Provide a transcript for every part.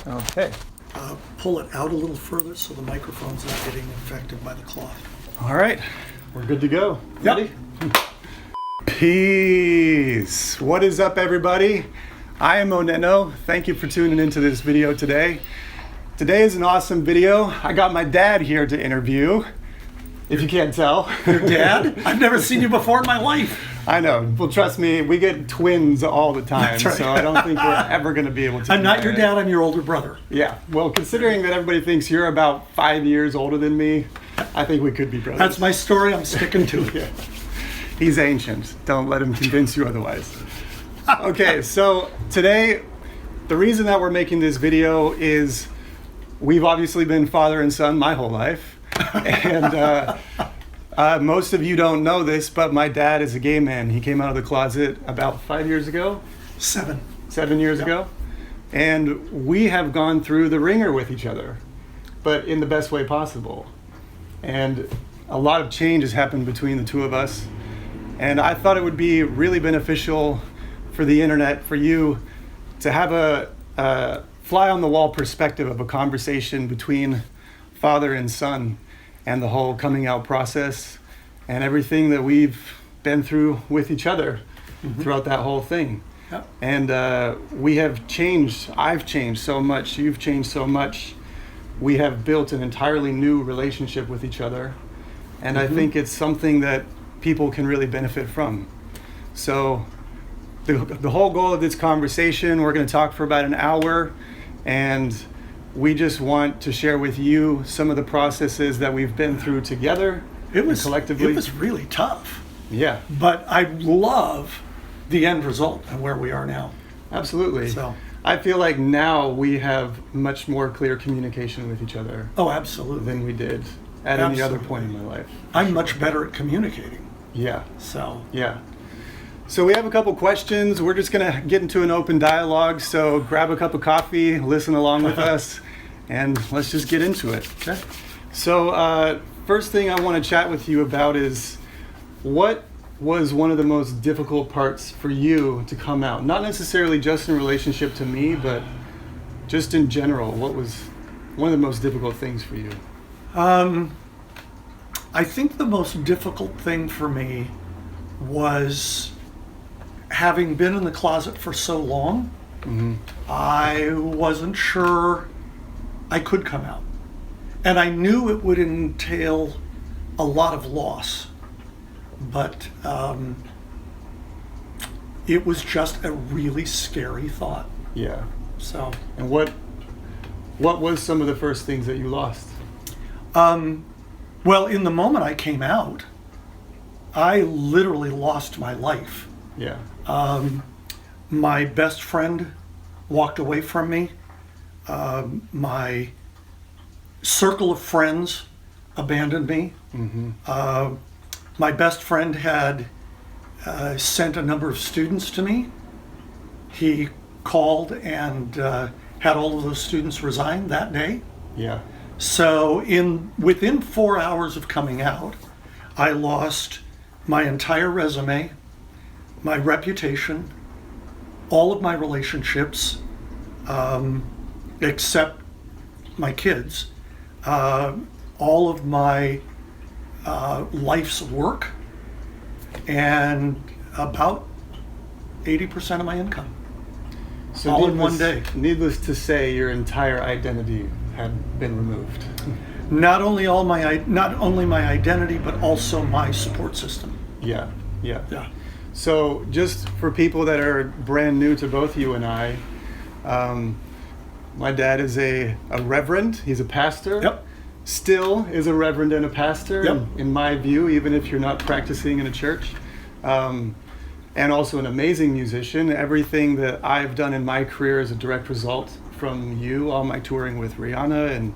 Okay. Pull it out a little further so the microphone's not getting infected by the cloth. All right. We're good to go. Yep. Ready? Peace. What is up, everybody? I am OnenO. Thank you for tuning into this video today. Today is an awesome video. I got my dad here to interview, if you can't tell. Your dad? I've never seen you before in my life. I know. Well, trust me, we get twins all the time, That's right. so I don't think we're ever going to be able to. I'm not your compare. dad, I'm your older brother. Yeah. Well, considering that everybody thinks you're about 5 years older than me, I think we could be brothers. That's my story, I'm sticking to it. Yeah. He's ancient. Don't let him convince you otherwise. Okay, so today, the reason that we're making this video is we've obviously been father and son my whole life. And most of you don't know this, but my dad is a gay man. He came out of the closet about 5 years ago. 7 years ago. And we have gone through the ringer with each other, but in the best way possible. And a lot of change has happened between the two of us. And I thought it would be really beneficial for the internet, for you to have a fly on the wall perspective of a conversation between father and son and the whole coming out process and everything that we've been through with each other throughout that whole thing. Yep. And we have changed. I've changed so much. You've changed so much. We have built an entirely new relationship with each other. And I think it's something that people can really benefit from. So the whole goal of this conversation, we're going to talk for about an hour, and we just want to share with you some of the processes that we've been through together and collectively. It was really tough. Yeah. But I love the end result and where we are now. Absolutely. So I feel like now we have much more clear communication with each other Oh, absolutely. than we did at any other Absolutely. point in my life. I'm much better at communicating. Yeah. So Yeah. So we have a couple questions. We're just going to get into an open dialogue. So grab a cup of coffee, listen along with us, and let's just get into it. okay. So first thing I want to chat with you about is what was one of the most difficult parts for you to come out? Not necessarily just in relationship to me, but just in general. What was one of the most difficult things for you? I think the most difficult thing for me was having been in the closet for so long, I wasn't sure I could come out. And I knew it would entail a lot of loss, but it was just a really scary thought. Yeah. So, And what was some of the first things that you lost? well, in the moment I came out, I literally lost my life. Yeah. My best friend walked away from me. My circle of friends abandoned me. My best friend had sent a number of students to me. He called and had all of those students resign that day. Yeah. So within 4 hours of coming out, I lost my entire resume, my reputation, all of my relationships, except my kids, all of my life's work, and about 80% of my income. So all in one day. Needless to say, your entire identity had been removed. Not only my identity, but also my support system. Yeah. Yeah. Yeah. So just for people that are brand new to both you and I, my dad is a reverend. He's a pastor. Yep. Still is a reverend and a pastor, Yep. in my view, even if you're not practicing in a church. And also an amazing musician. Everything that I've done in my career is a direct result from you. All my touring with Rihanna and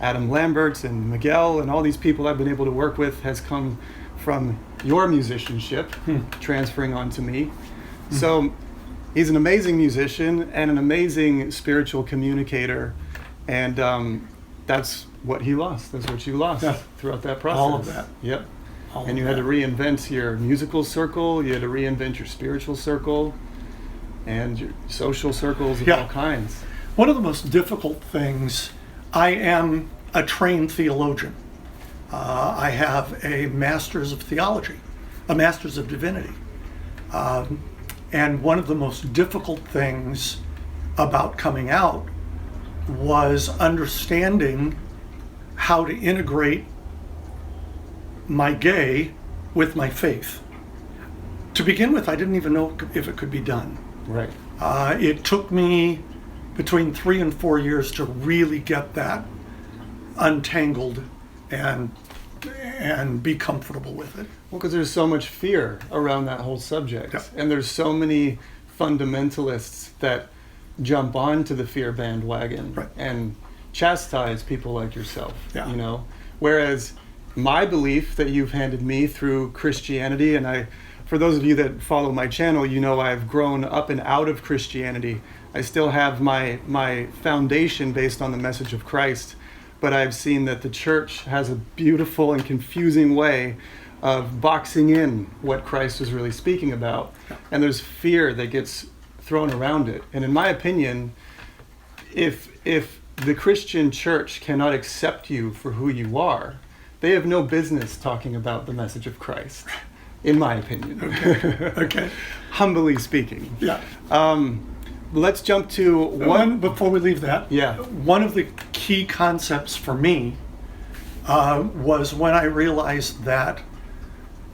Adam Lambert and Miguel and all these people I've been able to work with has come from your musicianship transferring onto me. So he's an amazing musician and an amazing spiritual communicator, and that's what he lost. That's what you lost throughout that process. All of that. Yep. All And you had to reinvent your musical circle, you had to reinvent your spiritual circle, and your social circles of all kinds. One of the most difficult things, I am a trained theologian. I have a master's of theology, a master's of divinity. And one of the most difficult things about coming out was understanding how to integrate my gay with my faith. To begin with, I didn't even know if it could be done. Right. It took me between 3 and 4 years to really get that untangled and be comfortable with it. Well, because there's so much fear around that whole subject. Yeah. And there's so many fundamentalists that jump onto the fear bandwagon Right. and chastise people like yourself, Yeah. you know? Whereas my belief that you've handed me through Christianity, and for those of you that follow my channel, you know I've grown up and out of Christianity. I still have my foundation based on the message of Christ, but I've seen that the church has a beautiful and confusing way of boxing in what Christ was really speaking about. And there's fear that gets thrown around it. And in my opinion, if the Christian church cannot accept you for who you are, they have no business talking about the message of Christ, in my opinion. Okay. Humbly speaking. Yeah. Let's jump to One, before we leave that, Yeah. one of the key concepts for me was when I realized that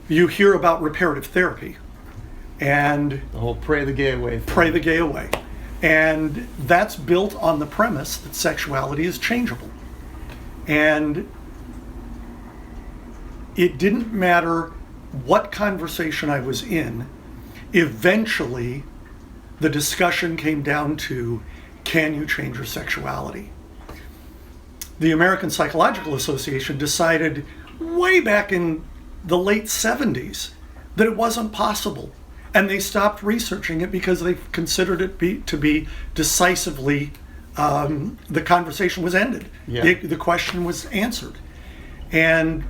you hear about reparative therapy and the whole pray the gay away thing. pray the gay away. And that's built on the premise that sexuality is changeable. And it didn't matter what conversation I was in, eventually the discussion came down to, can you change your sexuality? The American Psychological Association decided way back in the late 70s that it wasn't possible. And they stopped researching it because they considered it to be decisively, the conversation was ended. Yeah. The question was answered. And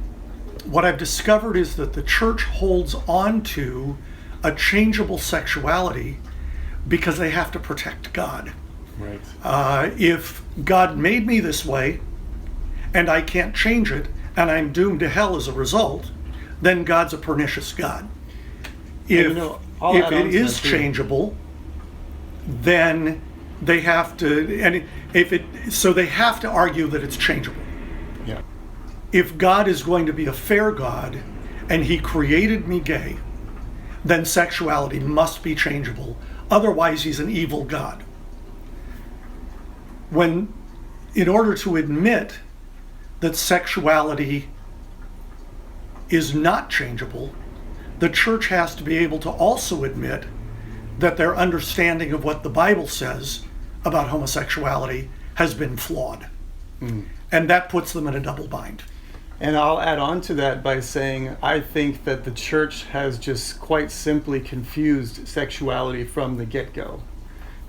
what I've discovered is that the church holds on to a changeable sexuality because they have to protect God. Right. If God made me this way and I can't change it and I'm doomed to hell as a result, then God's a pernicious God. If, you know, I'll if add it on to is that, too. changeable, then they have to, and so they have to argue that it's changeable. Yeah. If God is going to be a fair God and he created me gay, then sexuality must be changeable. Otherwise, he's an evil God. In order to admit that sexuality is not changeable, the church has to be able to also admit that their understanding of what the Bible says about homosexuality has been flawed. And that puts them in a double bind. And I'll add on to that by saying I think that the church has just quite simply confused sexuality from the get-go.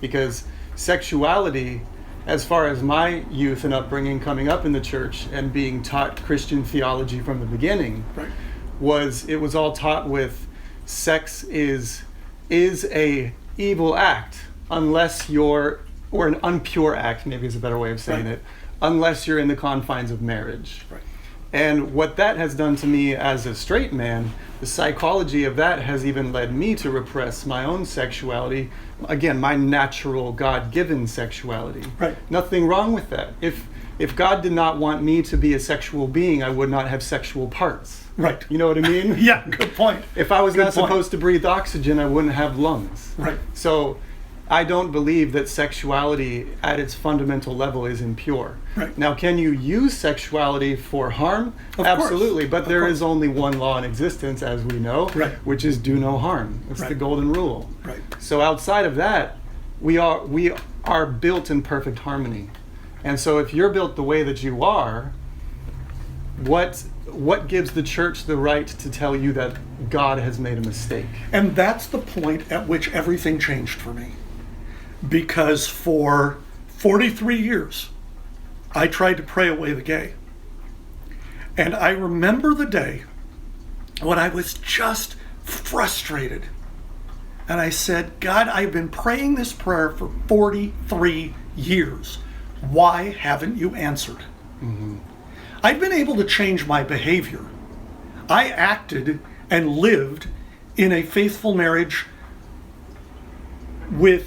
Because sexuality, as far as my youth and upbringing coming up in the church and being taught Christian theology from the beginning, Right. it was all taught with sex is a evil act unless you're, or an unpure act, maybe is a better way of saying Right. it, unless you're in the confines of marriage. Right. And what that has done to me as a straight man, the psychology of that has even led me to repress my own sexuality. Again, my natural God-given sexuality. Right. Nothing wrong with that. If God did not want me to be a sexual being, I would not have sexual parts. Right. You know what I mean? Yeah, good point. If I was Good not point. supposed to breathe oxygen, I wouldn't have lungs. Right. So I don't believe that sexuality at its fundamental level is impure. Right. Now, can you use sexuality for harm? Of Absolutely, course. but Of there course. is only one law in existence, as we know, Right. which is do no harm. It's the Right. golden rule. Right. So outside of that, we are built in perfect harmony. And so if you're built the way that you are, what gives the church the right to tell you that God has made a mistake? And that's the point at which everything changed for me. Because for 43 years, I tried to pray away the gay. And I remember the day when I was just frustrated. And I said, God, I've been praying this prayer for 43 years. Why haven't you answered? I've been able to change my behavior. I acted and lived in a faithful marriage with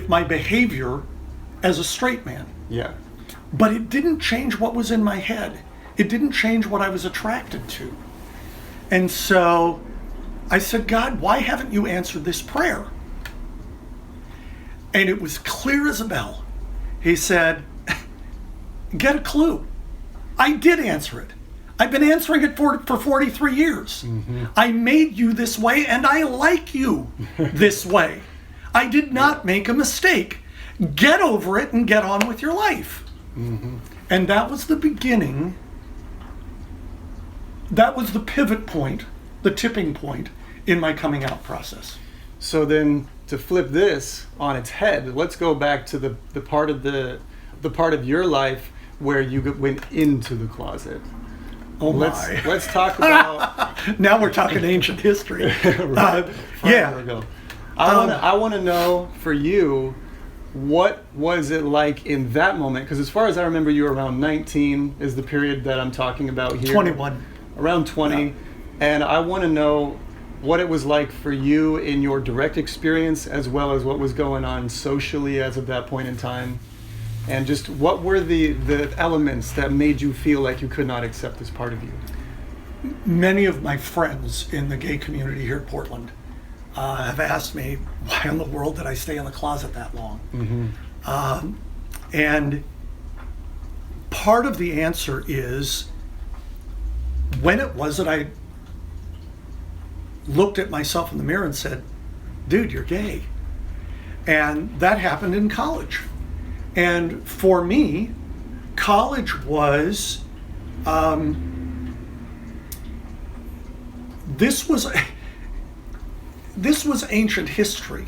my behavior as a straight man. Yeah. But it didn't change what was in my head. It didn't change what I was attracted to. And so I said, God, why haven't you answered this prayer? And it was clear as a bell. He said, get a clue. I did answer it. I've been answering it for 43 years. I made you this way, and I like you this way. I did not make a mistake. Get over it and get on with your life. And that was the beginning. That was the pivot point, the tipping point in my coming out process. So then, to flip this on its head, let's go back to the part of your life where you went into the closet. Oh my! Let's talk about. Now we're talking ancient history. Right. Yeah. Ago. I want to know for you, what was it like in that moment? Because as far as I remember, you were around 19 is the period that I'm talking about here. 21. Around 20. Yeah. And I want to know what it was like for you in your direct experience, as well as what was going on socially as of that point in time. And just what were the elements that made you feel like you could not accept this part of you? Many of my friends in the gay community here in Portland have asked me, why in the world did I stay in the closet that long? And part of the answer is, when it was that I looked at myself in the mirror and said, dude, you're gay. And that happened in college. And for me, college was, this was ancient history.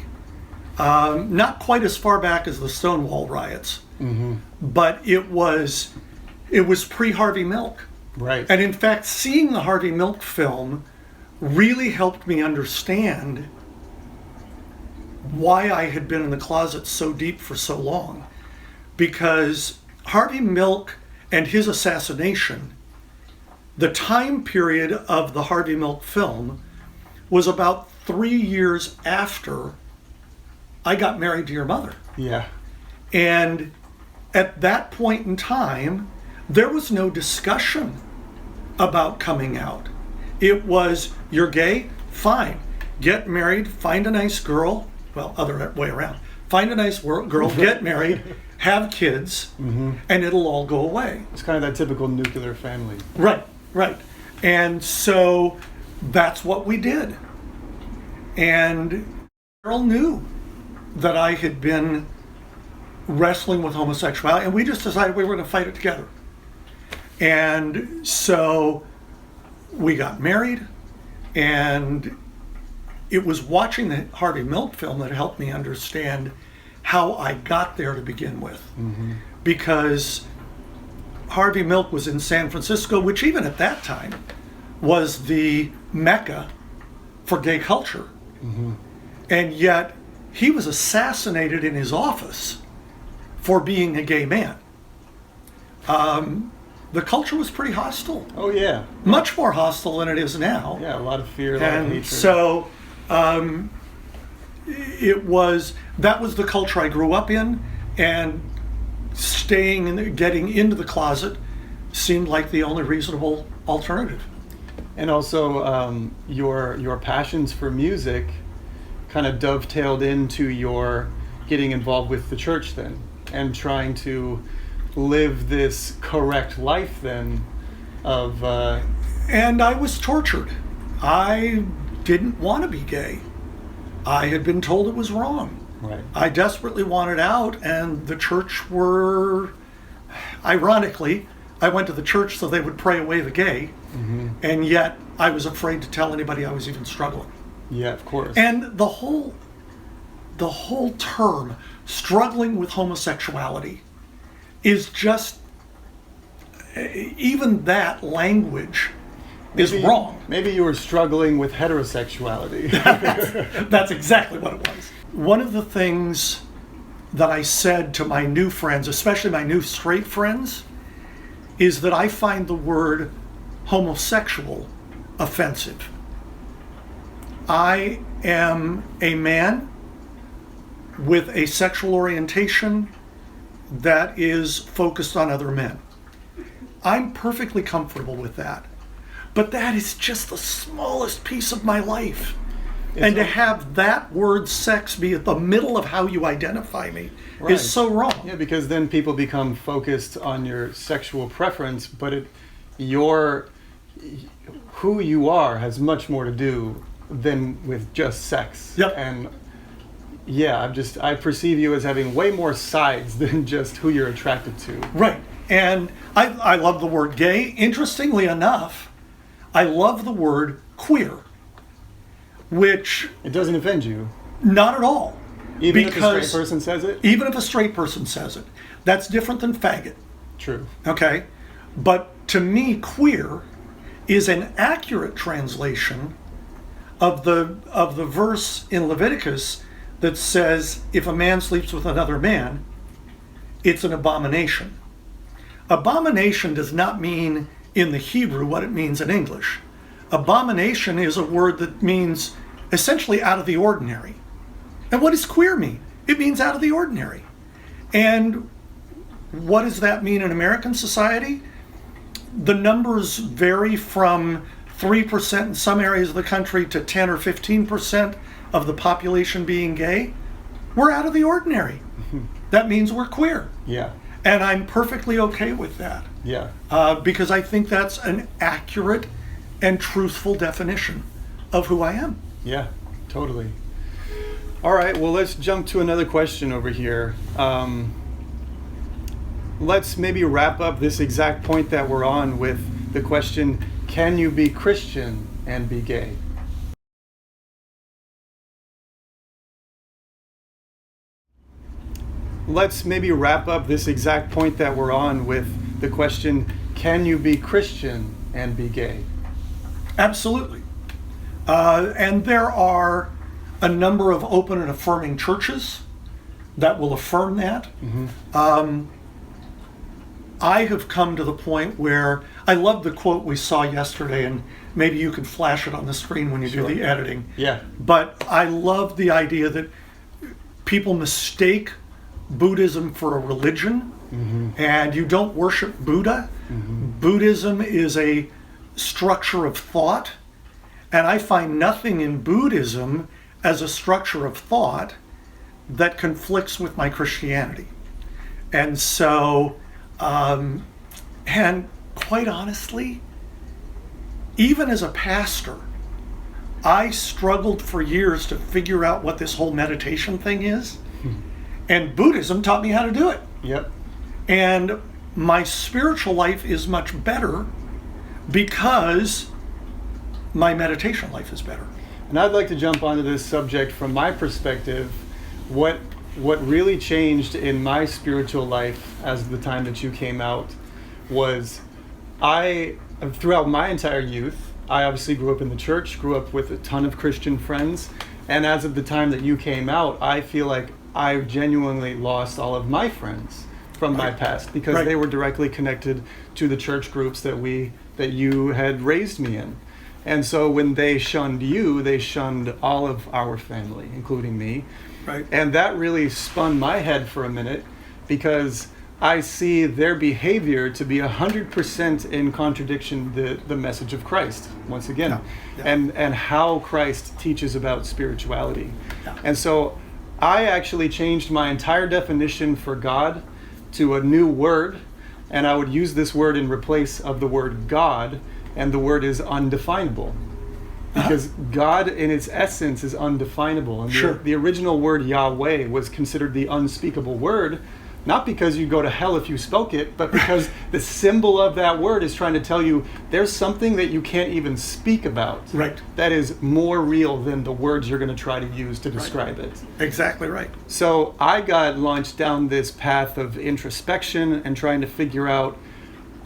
Not quite as far back as the Stonewall riots, but it was pre-Harvey Milk. Right. And in fact, seeing the Harvey Milk film really helped me understand why I had been in the closet so deep for so long. Because Harvey Milk and his assassination, the time period of the Harvey Milk film was about 3 years after I got married to your mother. Yeah. And at that point in time, there was no discussion about coming out. It was, you're gay? Fine. Get married, find a nice girl. Well, other way around. Find a nice girl, get married, have kids, and it'll all go away. It's kind of that typical nuclear family. Right. And so that's what we did. And Carol knew that I had been wrestling with homosexuality, and we just decided we were going to fight it together. And so we got married, and it was watching the Harvey Milk film that helped me understand how I got there to begin with. Because Harvey Milk was in San Francisco, which even at that time was the mecca for gay culture. And yet he was assassinated in his office for being a gay man. The culture was pretty hostile. Oh yeah. Much more hostile than it is now. Yeah, a lot of fear, a lot of hatred. So that was the culture I grew up in, and staying and getting into the closet seemed like the only reasonable alternative. And also your passions for music kind of dovetailed into your getting involved with the church then, and trying to live this correct life then of... And I was tortured. I didn't want to be gay. I had been told it was wrong. Right. I desperately wanted out, and the church were... Ironically, I went to the church so they would pray away the gay, and yet I was afraid to tell anybody I was even struggling. Yeah, of course. And the whole term, struggling with homosexuality, is just, even that language is wrong. Maybe you were struggling with heterosexuality. That's exactly what it was. One of the things that I said to my new friends, especially my new straight friends, is that I find the word homosexual offensive. I am a man with a sexual orientation that is focused on other men. I'm perfectly comfortable with that. But that is just the smallest piece of my life. And to have that word sex be at the middle of how you identify me is so wrong. Yeah, because then people become focused on your sexual preference, but who you are has much more to do than with just sex. Yep. And yeah, I perceive you as having way more sides than just who you're attracted to. Right. And I love the word gay. Interestingly enough, I love the word queer, which... It doesn't offend you? Not at all. Even if a straight person says it? Even if a straight person says it. That's different than faggot. True. Okay? But to me, queer is an accurate translation of the verse in Leviticus that says, if a man sleeps with another man, it's an abomination. Abomination does not mean in the Hebrew what it means in English. Abomination is a word that means essentially out of the ordinary. And what does queer mean? It means out of the ordinary. And what does that mean in American society? The numbers vary from 3% in some areas of the country to 10 or 15% of the population being gay. We're out of the ordinary. That means we're queer. Yeah. And I'm perfectly okay with that. Yeah. Because I think that's an accurate and truthful definition of who I am. Yeah, totally. All right, well, let's jump to another question over here. Let's maybe wrap up this exact point that we're on with the question, can you be Christian and be gay? Let's maybe wrap up this exact point that we're on with the question, can you be Christian and be gay? Absolutely. And there are a number of open and affirming churches that will affirm that. Mm-hmm. I have come to the point where I love the quote we saw yesterday, and maybe you can flash it on the screen when you do the editing. Yeah. But I love the idea that people mistake Buddhism for a religion, mm-hmm. and you don't worship Buddha. Mm-hmm. Buddhism is a structure of thought, and I find nothing in Buddhism as a structure of thought that conflicts with my Christianity. And so, and quite honestly, even as a pastor, I struggled for years to figure out what this whole meditation thing is. And Buddhism taught me how to do it. Yep. And my spiritual life is much better because my meditation life is better. And I'd like to jump onto this subject from my perspective. What really changed in my spiritual life as the time that you came out was throughout my entire youth, I obviously grew up in the church, grew up with a ton of Christian friends. And as of the time that you came out, I feel like I genuinely lost all of my friends from my past because they were directly connected to the church groups that you had raised me in. And so when they shunned you, they shunned all of our family, including me. Right. And that really spun my head for a minute because I see their behavior to be 100% in contradiction the message of Christ, once again, and how Christ teaches about spirituality. Yeah. And so I actually changed my entire definition for God to a new word, and I would use this word in place of the word God, and the word is undefinable. Because God in its essence is undefinable. And the original word Yahweh was considered the unspeakable word, not because you go to hell if you spoke it, but because the symbol of that word is trying to tell you there's something that you can't even speak about. Right. That is more real than the words you're going to try to use to describe it. Exactly right. So I got launched down this path of introspection and trying to figure out,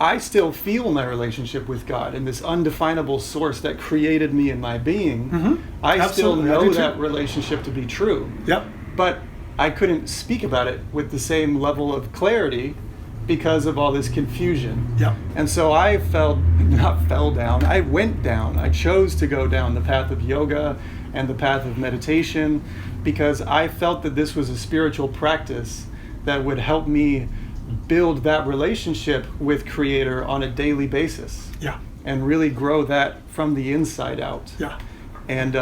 I still feel my relationship with God and this undefinable source that created me and my being. Mm-hmm. I still know that relationship to be true. Yep. But I couldn't speak about it with the same level of clarity because of all this confusion. Yeah. And so I I went down. I chose to go down the path of yoga and the path of meditation because I felt that this was a spiritual practice that would help me build that relationship with Creator on a daily basis. Yeah. And really grow that from the inside out. Yeah. And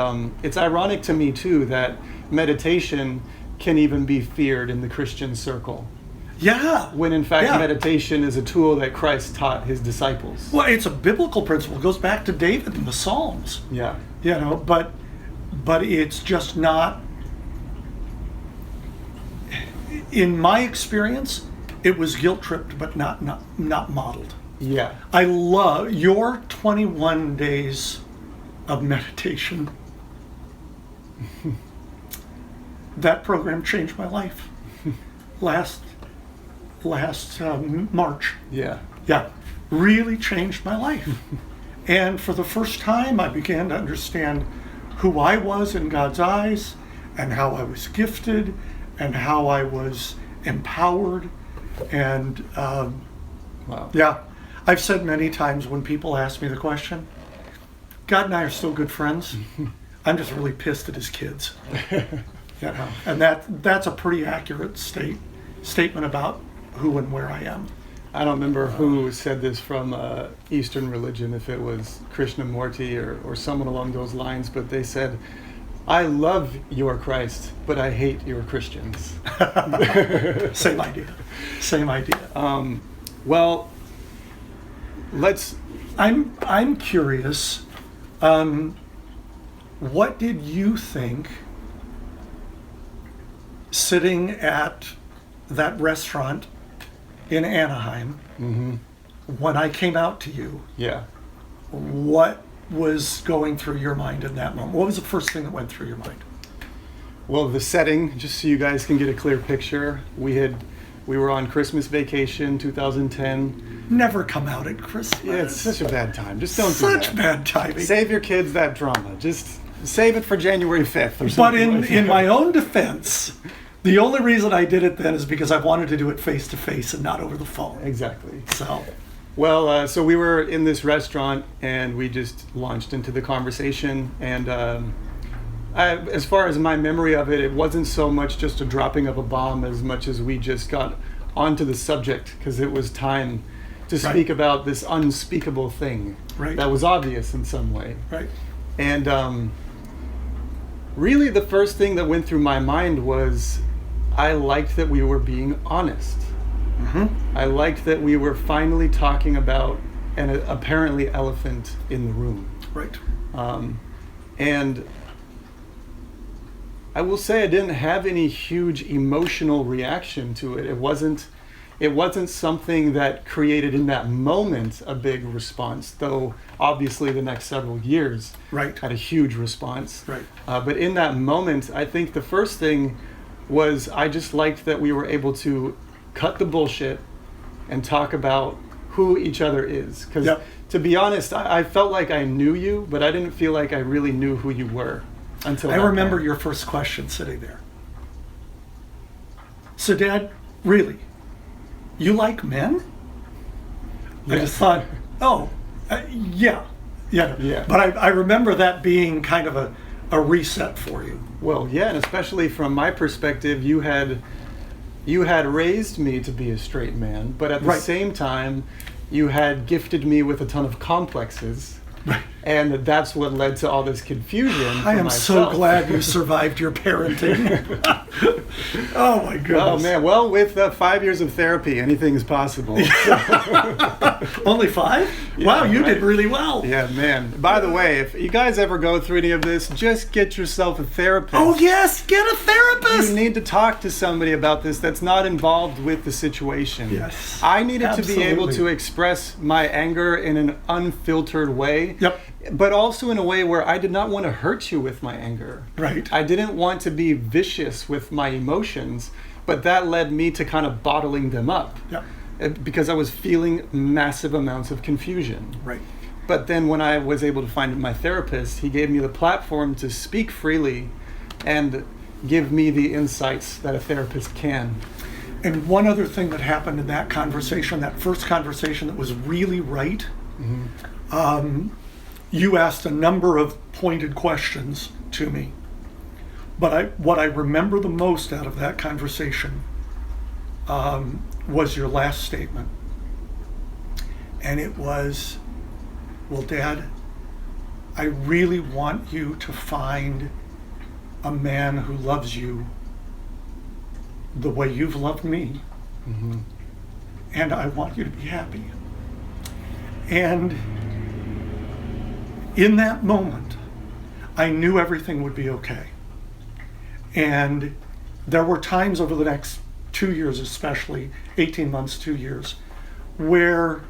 it's ironic to me too that meditation can even be feared in the Christian circle. Yeah. When in fact Yeah. meditation is a tool that Christ taught his disciples. Well, it's a biblical principle. It goes back to David in the Psalms. Yeah. But it's just not, in my experience, it was guilt-tripped but not modeled. Yeah. I love your 21 days of meditation. That program changed my life last March. Yeah. Yeah, really changed my life. And for the first time, I began to understand who I was in God's eyes and how I was gifted and how I was empowered. And Wow. yeah, I've said many times when people ask me the question, God and I are still good friends. I'm just really pissed at his kids. And that's a pretty accurate statement about who and where I am. I don't remember who said this from Eastern religion, if it was Krishnamurti or someone along those lines, but they said, I love your Christ, but I hate your Christians. Same idea. Well, I'm curious. What did you think sitting at that restaurant in Anaheim when I came out to you? Yeah. What was going through your mind in that moment? What was the first thing that went through your mind? Well, the setting, just so you guys can get a clear picture, we were on Christmas vacation, 2010. Never come out at Christmas. Yeah, it's such a bad time. Just don't do that. Such bad timing. Save your kids that drama. Just save it for January 5th or something. But like in that. my own defense, the only reason I did it then is because I wanted to do it face to face and not over the phone. Exactly. So, Well, so we were in this restaurant and we just launched into the conversation. And as far as my memory of it, it wasn't so much just a dropping of a bomb as much as we just got onto the subject because it was time to speak about this unspeakable thing that was obvious in some way. right. And really the first thing that went through my mind was I liked that we were being honest. I liked that we were finally talking about an apparently elephant in the room. Right. And I will say I didn't have any huge emotional reaction to it. It wasn't something that created in that moment a big response, though obviously the next several years had a huge response. Right. But in that moment, I think the first thing was I just liked that we were able to cut the bullshit and talk about who each other is. Because to be honest, I felt like I knew you, but I didn't feel like I really knew who you were until I remember your first question sitting there. So, Dad, really, you like men? Yeah. I just thought, yeah. But I remember that being kind of a reset for you. Well, yeah, and especially from my perspective, you had raised me to be a straight man, but at the same time, you had gifted me with a ton of complexes. Right. And that's what led to all this confusion. I am myself. so glad you survived your parenting. Oh my goodness. Oh man, well, with 5 years of therapy, anything is possible. Only 5? Yeah, wow, you did really well. Yeah, man. By the way, if you guys ever go through any of this, just get yourself a therapist. Oh yes, get a therapist. You need to talk to somebody about this that's not involved with the situation. Yes. I needed to be able absolutely. to express my anger in an unfiltered way. Yep. But also in a way where I did not want to hurt you with my anger. Right. I didn't want to be vicious with my emotions, but that led me to kind of bottling them up. Yep. Because I was feeling massive amounts of confusion. Right. But then when I was able to find my therapist, he gave me the platform to speak freely and give me the insights that a therapist can. And one other thing that happened in that conversation, that first conversation, that was really right, you asked a number of pointed questions to me. But what I remember the most out of that conversation was your last statement. And it was, well, Dad, I really want you to find a man who loves you the way you've loved me. And I want you to be happy. And in that moment, I knew everything would be okay. And there were times over the next 2 years, especially 18 months, 2 years, where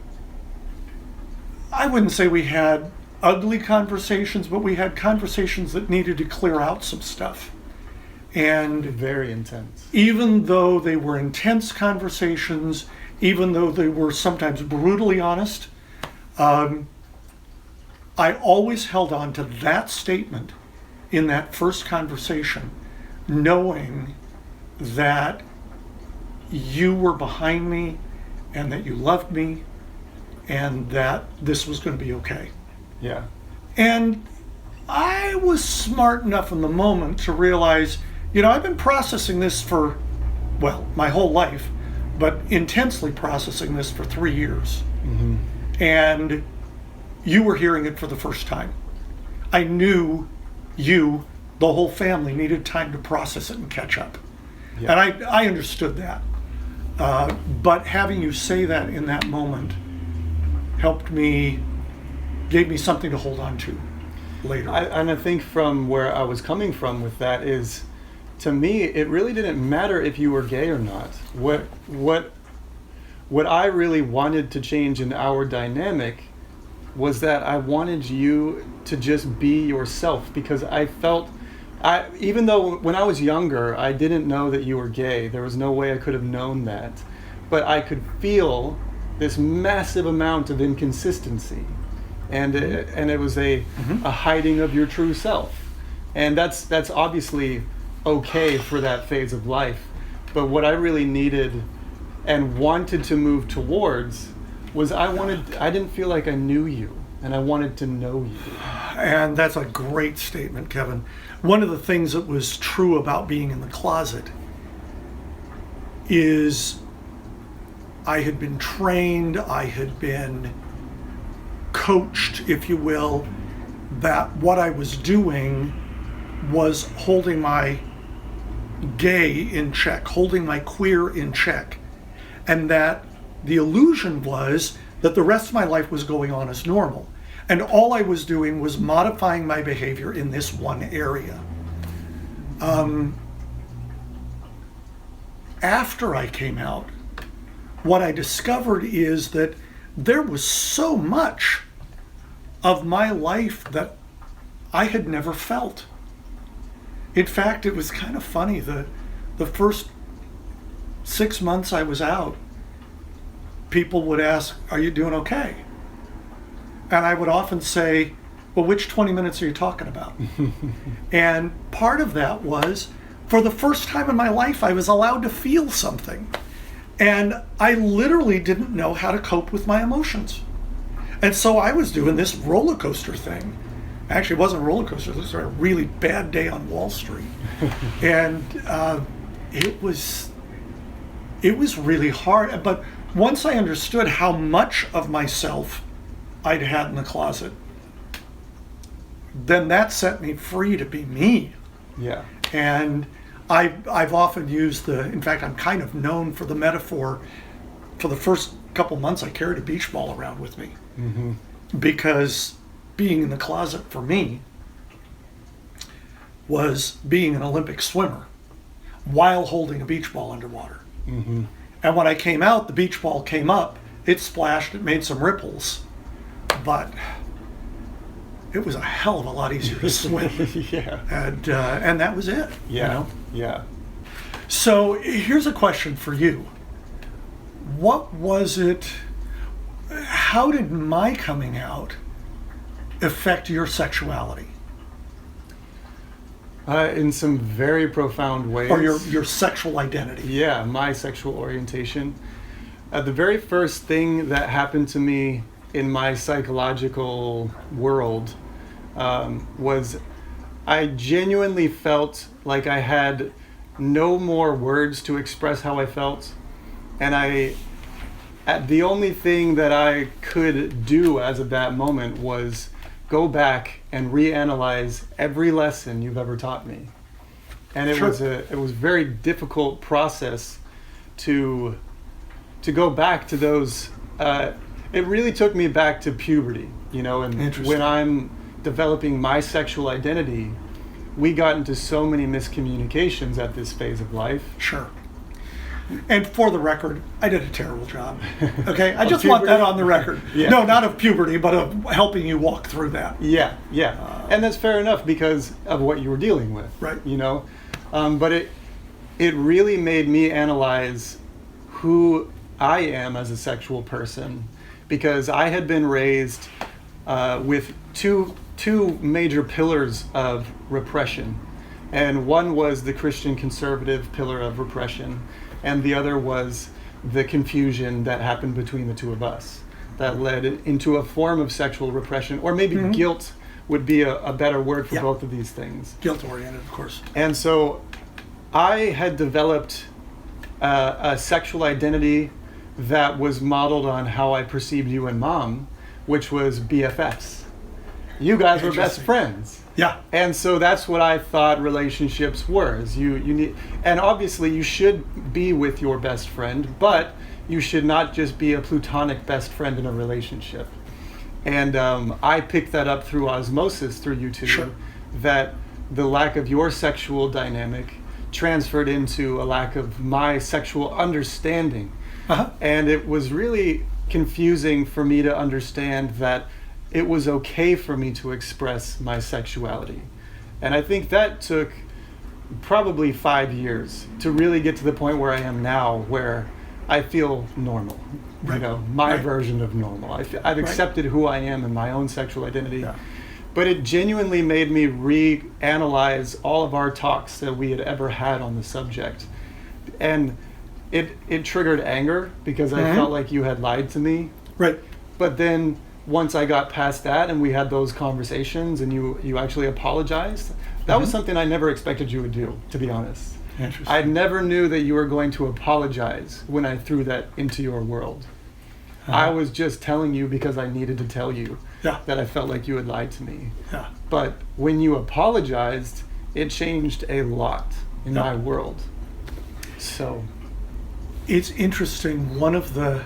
I wouldn't say we had ugly conversations, but we had conversations that needed to clear out some stuff. And Very intense. even though they were intense conversations, even though they were sometimes brutally honest, I always held on to that statement in that first conversation, knowing that you were behind me and that you loved me and that this was going to be okay. Yeah. And I was smart enough in the moment to realize, I've been processing this for, well, my whole life, but intensely processing this for 3 years. And you were hearing it for the first time. I knew you, the whole family, needed time to process it and catch up. Yeah. And I understood that. But having you say that in that moment helped me, gave me something to hold on to later. And I think from where I was coming from with that is, to me, it really didn't matter if you were gay or not. What I really wanted to change in our dynamic was that I wanted you to just be yourself, because I felt, even though when I was younger, I didn't know that you were gay. There was no way I could have known that. But I could feel this massive amount of inconsistency. And it was a hiding of your true self. And that's obviously okay for that phase of life. But what I really needed and wanted to move towards was I didn't feel like I knew you, and I wanted to know you. And that's a great statement, Kevin. One of the things that was true about being in the closet is I had been trained, I had been coached, if you will, that what I was doing was holding my gay in check, holding my queer in check. And that the illusion was that the rest of my life was going on as normal. And all I was doing was modifying my behavior in this one area. After I came out, what I discovered is that there was so much of my life that I had never felt. In fact, it was kind of funny. The first 6 months I was out, people would ask, "Are you doing okay?" And I would often say, "Well, which 20 minutes are you talking about?" And part of that was, for the first time in my life, I was allowed to feel something. And I literally didn't know how to cope with my emotions. And so I was doing this roller coaster thing. Actually, it wasn't a roller coaster. This was a really bad day on Wall Street. And it was really hard. But once I understood how much of myself I'd had in the closet, then that set me free to be me. Yeah. And I've often used in fact, I'm kind of known for the metaphor, for the first couple months I carried a beach ball around with me. Because being in the closet for me was being an Olympic swimmer while holding a beach ball underwater. And when I came out, the beach ball came up, it splashed, it made some ripples, but it was a hell of a lot easier to swim. Yeah. And that was it. Yeah. Yeah. So here's a question for you. What was it, how did my coming out affect your sexuality? In some very profound ways. Or your sexual identity? Yeah, my sexual orientation. The very first thing that happened to me in my psychological world was I genuinely felt like I had no more words to express how I felt. And the only thing that I could do as of that moment was go back and reanalyze every lesson you've ever taught me. And it was a very difficult process to go back to those. It really took me back to puberty, and when I'm developing my sexual identity, we got into so many miscommunications at this phase of life. Sure. And for the record, I did a terrible job. Okay, I just want that on the record. Yeah. No, not of puberty, but of helping you walk through that. Yeah. And that's fair enough because of what you were dealing with. Right. But it really made me analyze who I am as a sexual person, because I had been raised with two major pillars of repression. And one was the Christian conservative pillar of repression, and the other was the confusion that happened between the two of us that led into a form of sexual repression, or maybe guilt would be a better word for both of these things. Guilt-oriented, of course. And so I had developed a sexual identity that was modeled on how I perceived you and Mom, which was BFFs. You guys were best friends. Yeah. And so that's what I thought relationships were. Is you need, and obviously you should be with your best friend, but you should not just be a platonic best friend in a relationship. And I picked that up through osmosis through you two. Sure. That the lack of your sexual dynamic transferred into a lack of my sexual understanding. Uh-huh. And it was really confusing for me to understand that it was okay for me to express my sexuality. And I think that took probably 5 years to really get to the point where I am now, where I feel normal. Right. My Right. version of normal. I've accepted who I am in my own sexual identity. Yeah. But it genuinely made me reanalyze all of our talks that we had ever had on the subject. And it triggered anger because I felt like you had lied to me. Right. But then once I got past that and we had those conversations and you actually apologized, that was something I never expected you would do, to be honest. Interesting. I never knew that you were going to apologize when I threw that into your world. I was just telling you because I needed to tell you that I felt like you had lied to me. Yeah. But when you apologized, it changed a lot in my world. So It's interesting. One of the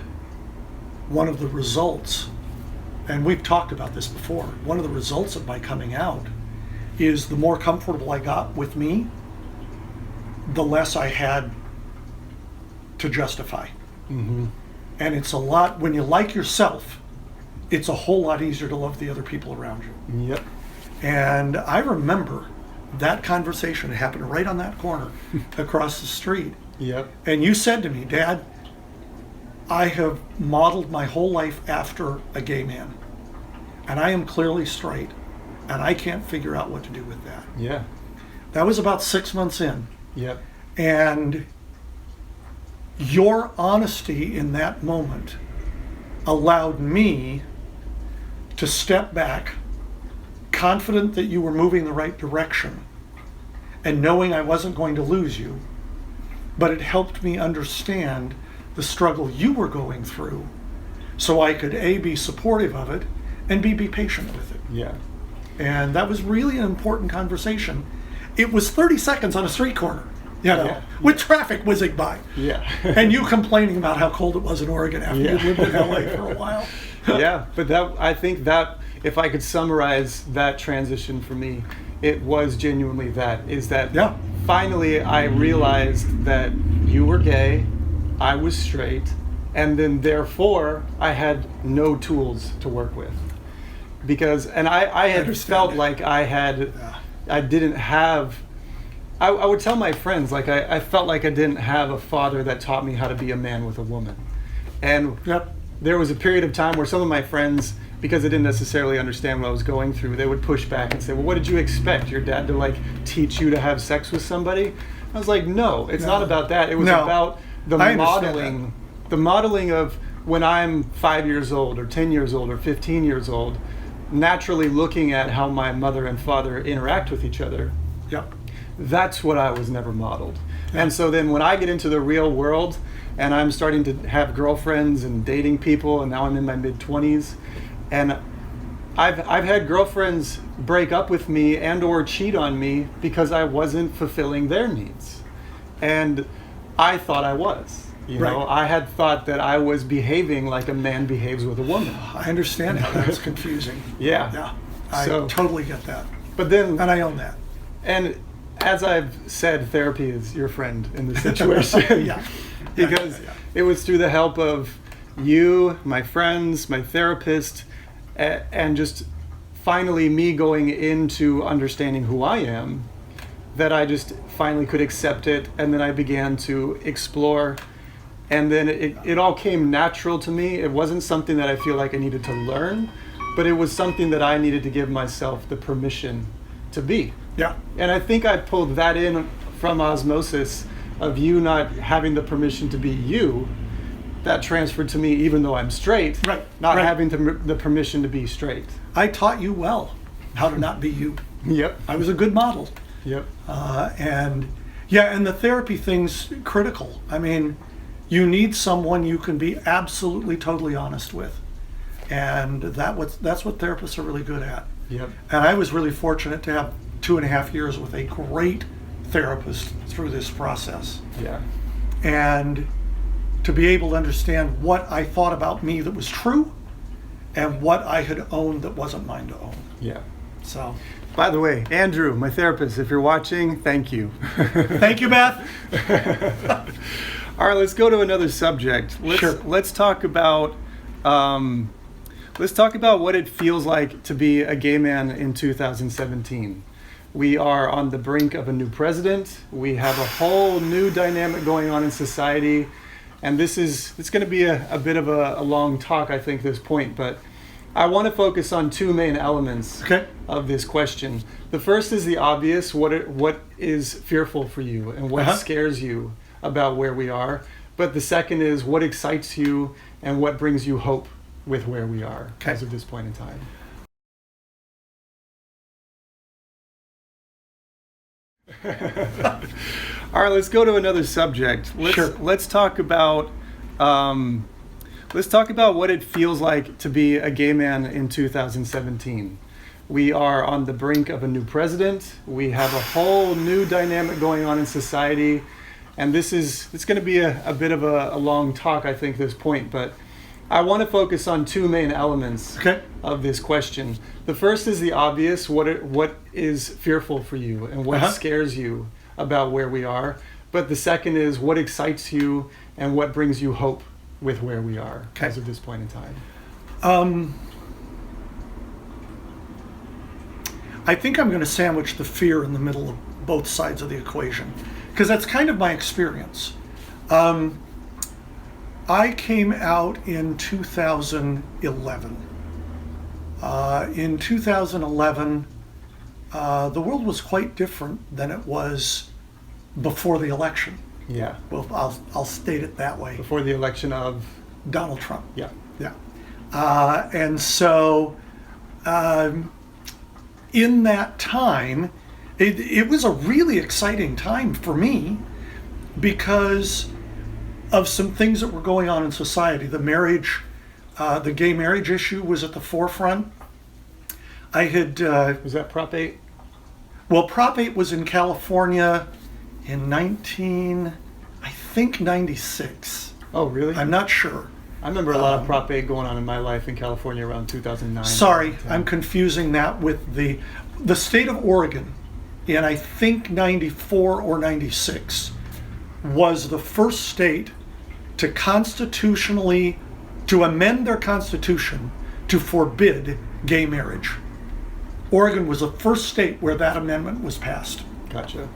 results, and we've talked about this before, one of the results of my coming out is the more comfortable I got with me, the less I had to justify. Mm-hmm. And it's a lot, when you like yourself, it's a whole lot easier to love the other people around you. Yep. And I remember that conversation happened right on that corner across the street. Yep. And you said to me, Dad, I have modeled my whole life after a gay man. And I am clearly straight. And I can't figure out what to do with that. Yeah. That was about 6 months in. Yep. And your honesty in that moment allowed me to step back, confident that you were moving the right direction, and knowing I wasn't going to lose you. But it helped me understand the struggle you were going through, so I could A, be supportive of it, and B, be patient with it. Yeah. And that was really an important conversation. It was 30 seconds on a street corner, with traffic whizzing by. Yeah. And you complaining about how cold it was in Oregon after you'd lived in LA for a while. Yeah, but I think that if I could summarize that transition for me, it was genuinely that finally I realized that you were gay, I was straight, and then therefore I had no tools to work with. Because, and I had felt like I didn't have, I would tell my friends, like I felt like I didn't have a father that taught me how to be a man with a woman. And there was a period of time where some of my friends because they didn't necessarily understand what I was going through, they would push back and say, well, what did you expect? Your dad to like teach you to have sex with somebody? I was like, no, it's not about that. It was about the modeling of when I'm 5 years old or 10 years old or 15 years old, naturally looking at how my mother and father interact with each other. Yep. That's what I was never modeled. And so then when I get into the real world and I'm starting to have girlfriends and dating people, and now I'm in my mid-20s, and I've had girlfriends break up with me and or cheat on me because I wasn't fulfilling their needs. And I thought I was. You know, I had thought that I was behaving like a man behaves with a woman. I understand how that's confusing. Yeah. I totally get that. But then, and I own that. And as I've said, therapy is your friend in this situation. Because it was through the help of you, my friends, my therapist, and just finally me going into understanding who I am, that I just finally could accept it, and then I began to explore, and then it all came natural to me. It wasn't something that I feel like I needed to learn, but it was something that I needed to give myself the permission to be. Yeah. And I think I pulled that in from osmosis of you not having the permission to be you. That transferred to me even though I'm straight, not having the permission to be straight. I taught you well how to not be you. Yep. I was a good model. Yep. And the therapy thing's critical. I mean, you need someone you can be absolutely, totally honest with. And that's what therapists are really good at. Yep. And I was really fortunate to have 2.5 years with a great therapist through this process. Yeah. And to be able to understand what I thought about me that was true and what I had owned that wasn't mine to own. Yeah. So, by the way, Andrew, my therapist, if you're watching, thank you. Thank you, Beth. All right, let's go to another subject. Let's talk about what it feels like to be a gay man in 2017. We are on the brink of a new president. We have a whole new dynamic going on in society. And it's going to be a bit of a long talk, I think, this point. But I want to focus on two main elements of this question. The first is the obvious, what is fearful for you and what scares you about where we are. But the second is what excites you and what brings you hope with where we are as of this point in time. All right, let's go to another subject. Let's talk about what it feels like to be a gay man in 2017. We are on the brink of a new president. We have a whole new dynamic going on in society, and it's going to be a bit of a long talk, I think, this point. But I want to focus on two main elements of this question. The first is the obvious, what is fearful for you and what scares you about where we are. But the second is what excites you and what brings you hope with where we are as of this point in time. I think I'm going to sandwich the fear in the middle of both sides of the equation, because that's kind of my experience. I came out in 2011. In 2011, the world was quite different than it was before the election. Yeah. Well, I'll state it that way. Before the election of Donald Trump. Yeah. Yeah. And so, in that time, it was a really exciting time for me because of some things that were going on in society. The gay marriage issue was at the forefront. I had... was that Prop 8? Well, Prop 8 was in California in 96. Oh, really? I'm not sure. I remember a lot of Prop 8 going on in my life in California around 2009. Sorry, I'm confusing that with the state of Oregon in, I think, 94 or 96 was the first state to amend their constitution to forbid gay marriage. Oregon was the first state where that amendment was passed. Gotcha.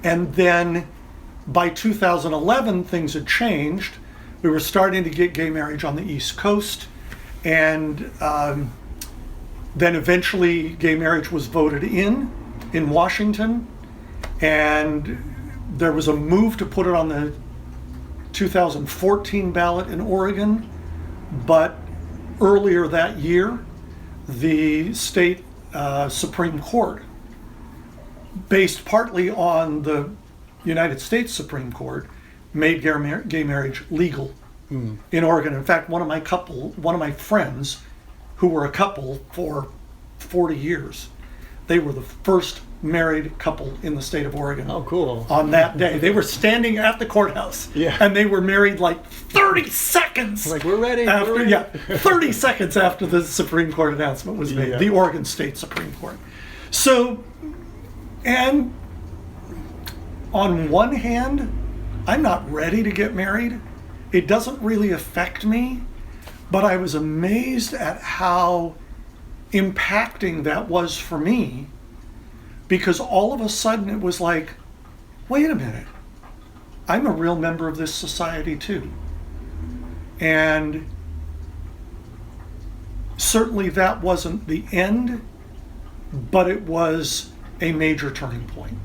And then by 2011, things had changed. We were starting to get gay marriage on the East Coast, And then eventually gay marriage was voted in Washington, and there was a move to put it on the 2014 ballot in Oregon, but earlier that year, the state Supreme Court, based partly on the United States Supreme Court, made gay marriage legal in Oregon. In fact, one of my friends who were a couple for 40 years, they were the first married couple in the state of Oregon. Oh, cool. On that day. They were standing at the courthouse, Yeah. and they were married like 30 seconds. Like, we're ready. After, we're ready. Yeah, 30 seconds after the Supreme Court announcement was made, Yeah. the Oregon State Supreme Court. So, and on one hand, I'm not ready to get married. It doesn't really affect me, but I was amazed at how impacting that was for me, because all of a sudden it was like, wait a minute, I'm a real member of this society too. And certainly that wasn't the end, but it was a major turning point.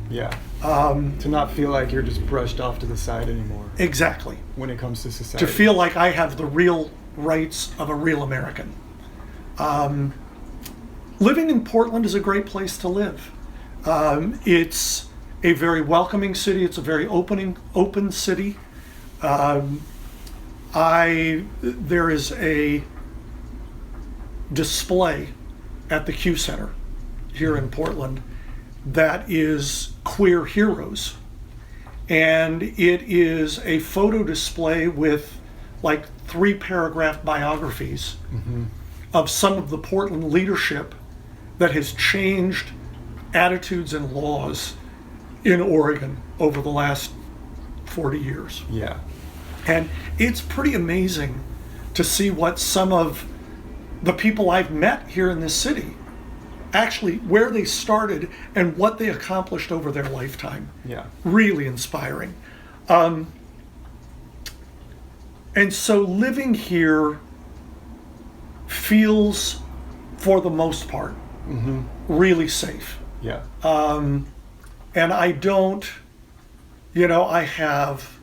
Yeah. To not feel like you're just brushed off to the side anymore Exactly. when it comes to society. To feel like I have the real rights of a real American. Living in Portland is a great place to live. It's a very welcoming city. It's a very open city. There is a display at the Q Center here in Portland that is queer heroes. And it is a photo display with like 3-paragraph biographies of some of the Portland leadership that has changed attitudes and laws in Oregon over the last 40 years. Yeah. And it's pretty amazing to see what some of the people I've met here in this city, actually where they started and what they accomplished over their lifetime. Yeah. Really inspiring. And so living here feels, for the most part, really safe. Yeah. And I don't, I have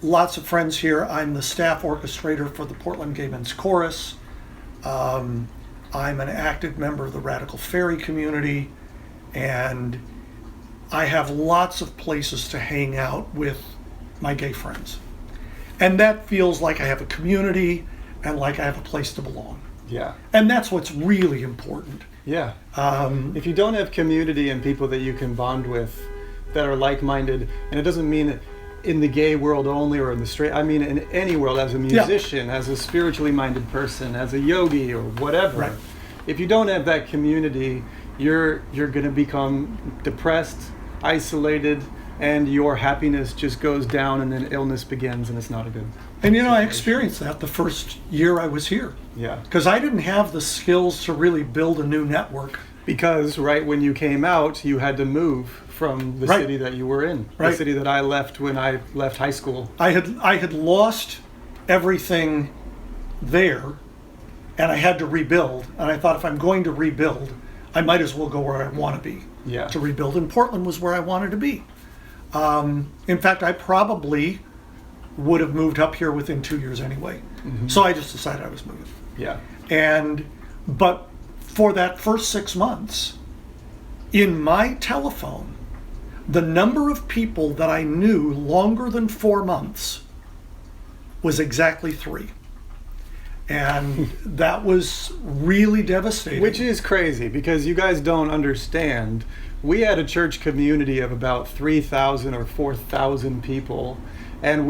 lots of friends here. I'm the staff orchestrator for the Portland Gay Men's Chorus. I'm an active member of the Radical Fairy community, and I have lots of places to hang out with my gay friends. And that feels like I have a community and like I have a place to belong. Yeah. And that's what's really important. Yeah. If you don't have community and people that you can bond with that are like-minded, and it doesn't mean in the gay world only or in the straight, I mean in any world, as a musician, as a spiritually minded person, as a yogi or whatever. Right. If you don't have that community, you're going to become depressed, isolated, and your happiness just goes down, and then illness begins, and it's not a good And I situation. experienced that the first year I was here. Yeah. Because I didn't have the skills to really build a new network. Because right when you came out, you had to move from the Right. city that you were in, Right. the city that I left when I left high school. I had lost everything there, and I had to rebuild. And I thought, if I'm going to rebuild, I might as well go where I want to be. Yeah. To rebuild. And Portland was where I wanted to be. In fact, I probably would have moved up here within 2 years anyway. So I just decided I was moving. Yeah. But for that first 6 months, in my telephone, the number of people that I knew longer than 4 months was exactly 3. And that was really devastating. Which is crazy because you guys don't understand. We had a church community of about 3,000 or 4,000 people. And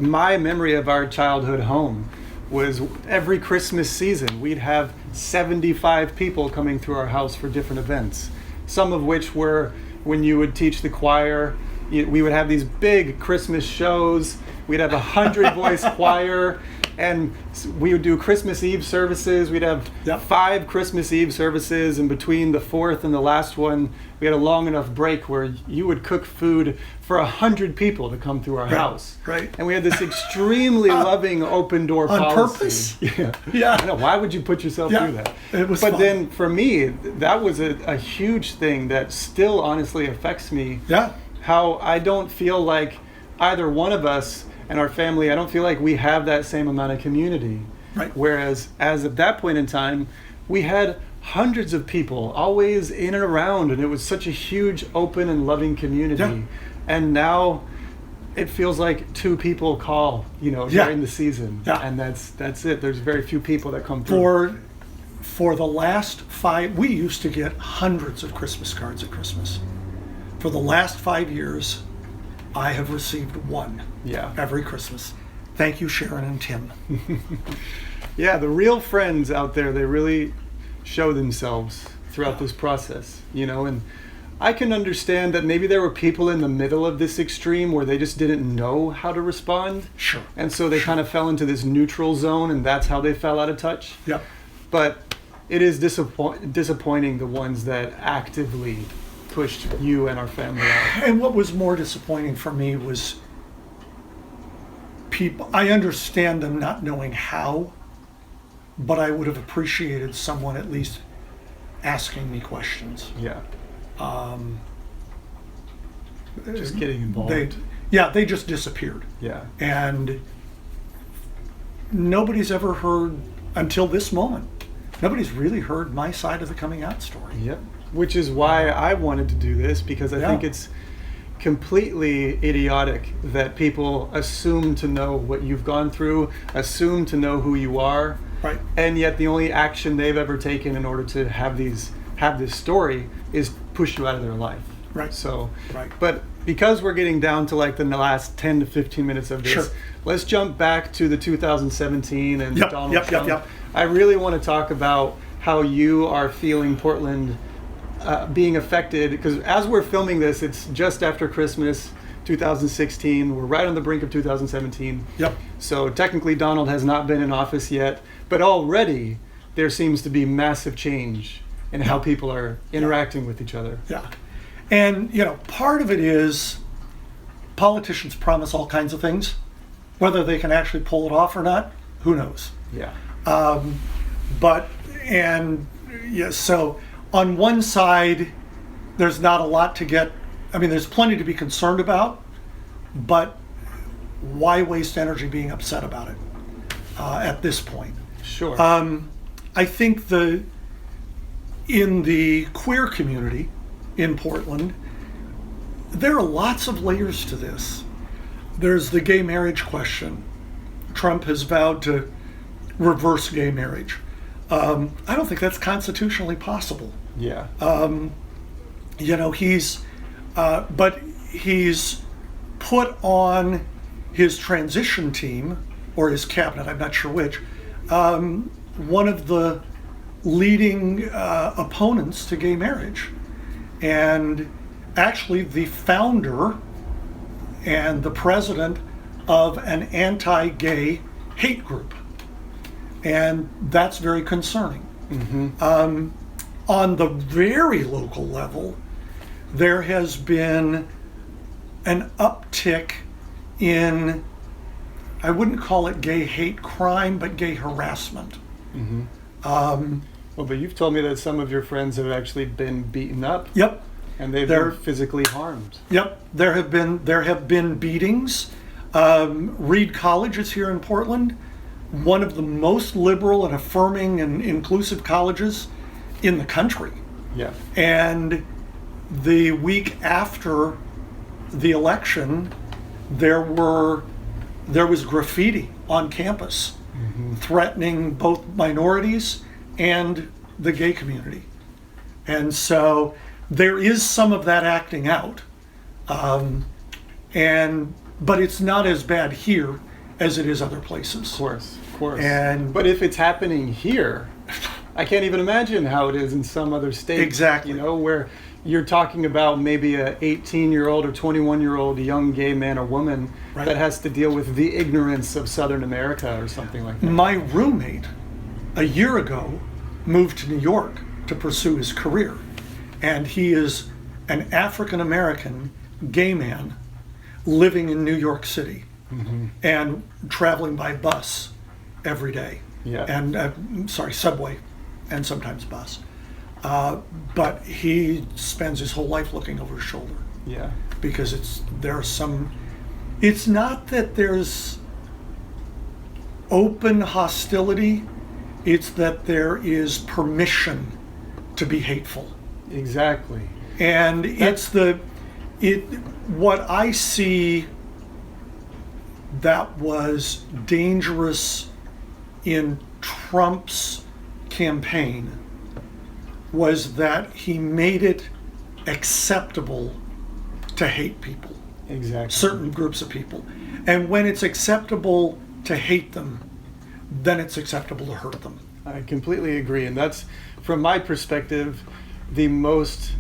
my memory of our childhood home was every Christmas season, we'd have 75 people coming through our house for different events. Some of which were when you would teach the choir, we would have these big Christmas shows. We'd have a 100-voice choir. And we would do Christmas Eve services. We'd have Yep. 5 Christmas Eve services, and between the 4th and the last one, we had a long enough break where you would cook food for 100 people to come through our house. Right. And we had this extremely loving open door On policy. purpose? Yeah. Yeah. I know. Why would you put yourself Yeah. through that? It was But fun. then for me, that was a huge thing that still honestly affects me. Yeah. How I don't feel like either one of us and our family, I don't feel like we have that same amount of community. Right. Whereas as at that point in time, we had hundreds of people always in and around, and it was such a huge, open and loving community. Yeah. And now it feels like 2 people call, Yeah. during the season. Yeah. And that's it. There's very few people that come through. For the last 5, we used to get hundreds of Christmas cards at Christmas. For the last 5 years, I have received 1 Yeah. every Christmas. Thank you, Sharon and Tim. Yeah, the real friends out there, they really show themselves throughout this process, and I can understand that maybe there were people in the middle of this extreme where they just didn't know how to respond. Sure. And so they kind of fell into this neutral zone, and that's how they fell out of touch. Yep. But it is disappointing the ones that actively pushed you and our family out. And what was more disappointing for me was people, I understand them not knowing how, but I would have appreciated someone at least asking me questions. Yeah. Just getting involved. They just disappeared. Yeah. And nobody's ever heard, until this moment, nobody's really heard my side of the coming out story. Yep. Which is why I wanted to do this, because I think it's completely idiotic that people assume to know what you've gone through, assume to know who you are, Right. and yet the only action they've ever taken in order to have this story is push you out of their life. Right. So, Right. But because we're getting down to like the last 10 to 15 minutes of this, Sure. let's jump back to the 2017 and Yep, Donald yep, yep, Trump. yep. I really want to talk about how you are feeling Portland being affected, because as we're filming this, it's just after Christmas 2016. We're right on the brink of 2017. Yep. So technically Donald has not been in office yet, but already there seems to be massive change in how people are interacting with each other. Yeah. And, part of it is politicians promise all kinds of things. Whether they can actually pull it off or not, who knows? Yeah. So on one side, there's not a lot to get, there's plenty to be concerned about, but why waste energy being upset about it at this point? Sure. I think in the queer community in Portland, there are lots of layers to this. There's the gay marriage question. Trump has vowed to reverse gay marriage. I don't think that's constitutionally possible. Yeah. He's put on his transition team, or his cabinet, I'm not sure which, one of the leading opponents to gay marriage. And actually the founder and the president of an anti-gay hate group. And that's very concerning. Mm-hmm. On the very local level, there has been an uptick in, I wouldn't call it gay hate crime, but gay harassment. Mm-hmm. Well, but you've told me that some of your friends have actually been beaten up. Yep. And they've been physically harmed. Yep. There have been beatings. Reed College is here in Portland, one of the most liberal and affirming and inclusive colleges in the country. Yeah. And the week after the election, there was graffiti on campus, Mm-hmm. threatening both minorities and the gay community. And so there is some of that acting out. But it's not as bad here as it is other places. Of course. But if it's happening here, I can't even imagine how it is in some other state. Exactly. Where you're talking about maybe a 18-year-old or 21-year-old young gay man or woman Right. that has to deal with the ignorance of Southern America or something like that. My roommate, a year ago, moved to New York to pursue his career. And he is an African American gay man living in New York City and traveling by bus every day. Yeah. And, subway and sometimes bus. But he spends his whole life looking over his shoulder Yeah. because it's not that there's open hostility, it's that there is permission to be hateful. Exactly. And what I see that was dangerous in Trump's campaign was that he made it acceptable to hate people, Exactly. certain groups of people. And when it's acceptable to hate them, then it's acceptable to hurt them. I completely agree. And that's, from my perspective, the most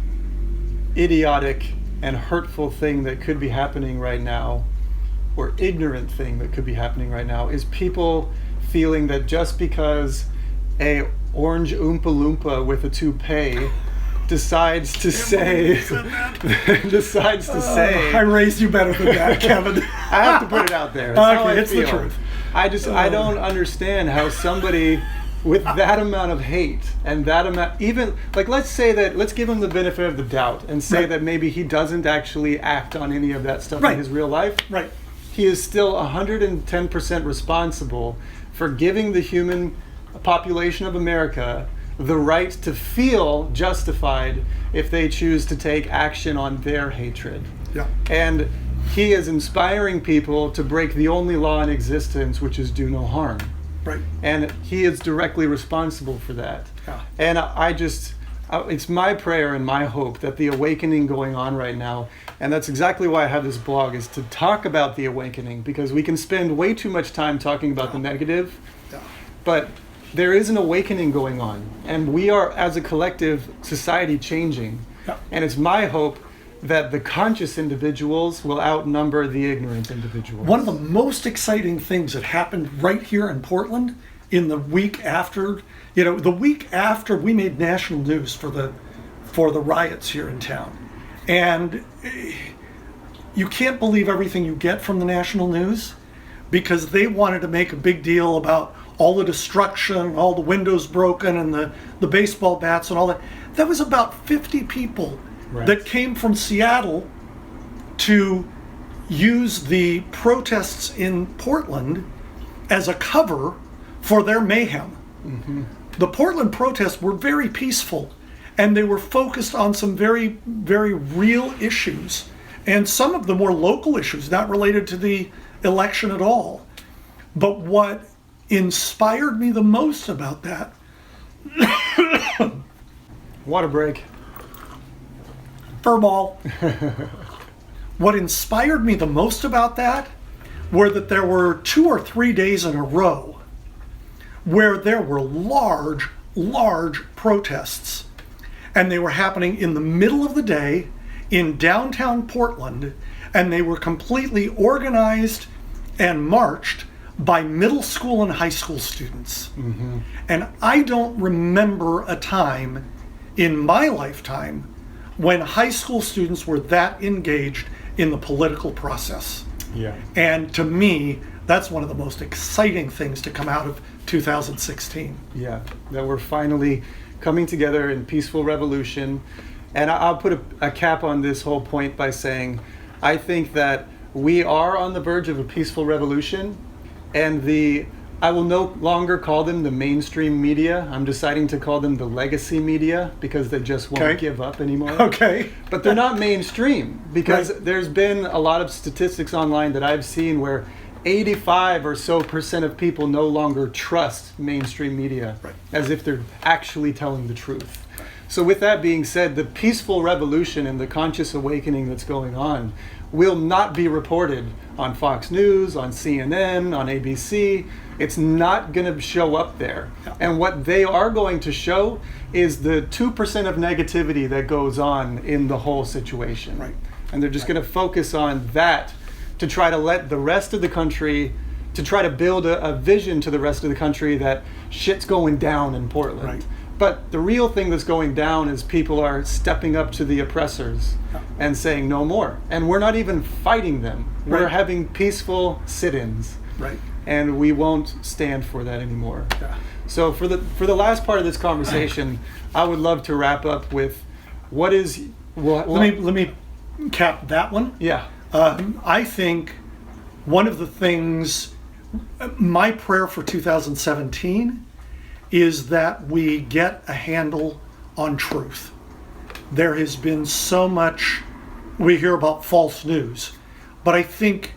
idiotic and hurtful thing that could be happening right now, or ignorant thing that could be happening right now, is people feeling that just because a orange Oompa Loompa with a toupee decides to say, I raised you better than that, Kevin. I have to put it out there. That's how I it's the feel. truth. I don't understand how somebody with that amount of hate and that amount, even like, let's give him the benefit of the doubt and say Right. that maybe he doesn't actually act on any of that stuff Right. in his real life. Right. He is still 110% responsible for giving the human population of America the right to feel justified if they choose to take action on their hatred. Yeah. And he is inspiring people to break the only law in existence, which is do no harm. Right. And he is directly responsible for that. Yeah. And it's my prayer and my hope that the awakening going on right now, and that's exactly why I have this blog, is to talk about the awakening, because we can spend way too much time talking about the negative, Yeah. but there is an awakening going on, and we are, as a collective society, changing. Yeah. And it's my hope that the conscious individuals will outnumber the ignorant individuals. One of the most exciting things that happened right here in Portland in the week after, the week after we made national news for the riots here in town. And you can't believe everything you get from the national news, because they wanted to make a big deal about all the destruction, all the windows broken, and the baseball bats and all that. That was about 50 people Right. that came from Seattle to use the protests in Portland as a cover for their mayhem. Mm-hmm. The Portland protests were very peaceful, and they were focused on some very, very real issues, and some of them were local issues, not related to the election at all. But what inspired me the most about that Water break. Furball. What inspired me the most about that were that there were 2 or 3 days in a row where there were large protests, and they were happening in the middle of the day in downtown Portland, and they were completely organized and marched by middle school and high school students. Mm-hmm. And I don't remember a time in my lifetime when high school students were that engaged in the political process. Yeah. And to me, that's one of the most exciting things to come out of 2016. Yeah, that we're finally coming together in peaceful revolution. And I'll put a cap on this whole point by saying, I think that we are on the verge of a peaceful revolution, and I will no longer call them the mainstream media. I'm deciding to call them the legacy media, because they just won't Okay. give up anymore. Okay. But they're not mainstream, because Right. there's been a lot of statistics online that I've seen where 85% or so of people no longer trust mainstream media, Right. as if they're actually telling the truth. So with that being said, the peaceful revolution and the conscious awakening that's going on, will not be reported on Fox News, on CNN, on ABC. It's not going to show up there. Yeah. And what they are going to show is the 2% of negativity that goes on in the whole situation. Right. And they're just going to focus on that to try to let the rest of the country, to try to build a vision to the rest of the country that shit's going down in Portland. Right. But the real thing that's going down is people are stepping up to the oppressors and saying no more. And we're not even fighting them. We're Right. having peaceful sit-ins. Right. And we won't stand for that anymore. Yeah. So for the last part of this conversation, I would love to wrap up with what is what Let me cap that one. yeah. I think one of the things, my prayer for 2017 is that we get a handle on truth. There has been so much, we hear about false news, but I think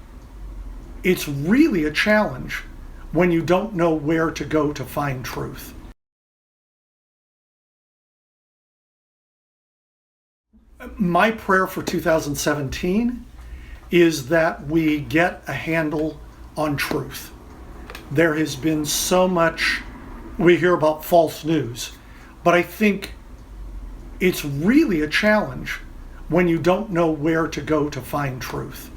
it's really a challenge when you don't know where to go to find truth. My prayer for 2017 is that we get a handle on truth. There has been so much, we hear about false news, but I think it's really a challenge when you don't know where to go to find truth.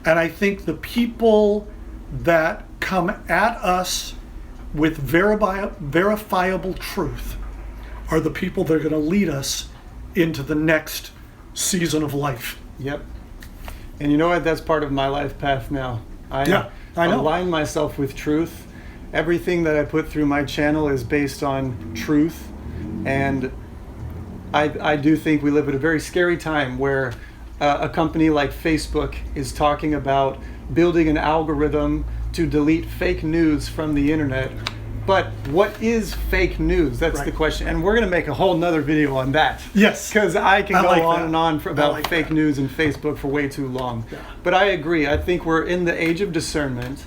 And I think the people that come at us with verifiable truth are the people that are going to lead us into the next season of life. Yep. And you know what? That's part of my life path now. I know. align myself with truth. Everything that I put through my channel is based on truth. And I do think we live at a very scary time where a company like Facebook is talking about building an algorithm to delete fake news from the internet. But what is fake news? That's Right. the question. And we're going to make a whole nother video on that. Yes. Because I can I go like on that. and on about like fake that. news and Facebook for way too long. Yeah. But I agree. I think we're in the age of discernment.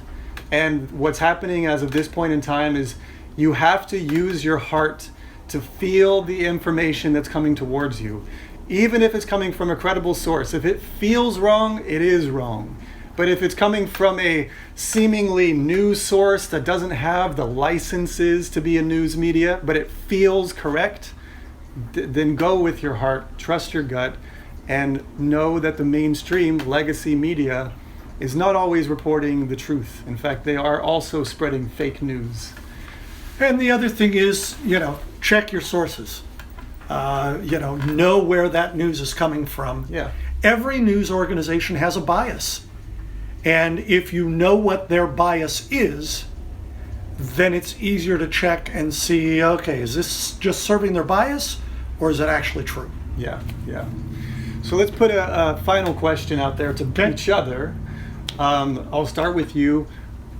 And what's happening as of this point in time is you have to use your heart to feel the information that's coming towards you. Even if it's coming from a credible source. If it feels wrong, it is wrong. But if it's coming from a seemingly news source that doesn't have the licenses to be a news media, but it feels correct, then go with your heart, trust your gut, and know that the mainstream legacy media is not always reporting the truth. In fact, they are also spreading fake news. And the other thing is, check your sources. Know where that news is coming from. Yeah. Every news organization has a bias. And if you know what their bias is, then it's easier to check and see, okay, is this just serving their bias or is it actually true? Yeah, yeah. So let's put a final question out there to each other. I'll start with you.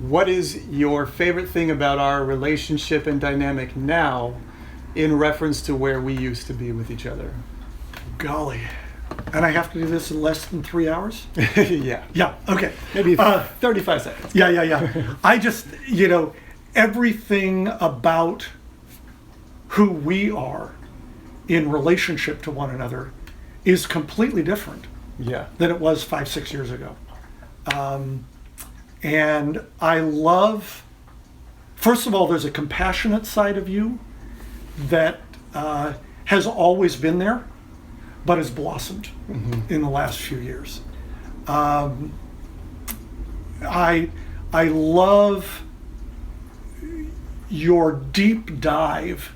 What is your favorite thing about our relationship and dynamic now in reference to where we used to be with each other? Golly. And I have to do this in less than 3 hours? Yeah. Yeah, okay. Maybe 35 seconds. Yeah. I just, everything about who we are in relationship to one another is completely different Yeah. than it was 5-6 years ago. And I love, first of all, there's a compassionate side of you that has always been there, but has blossomed in the last few years. I love your deep dive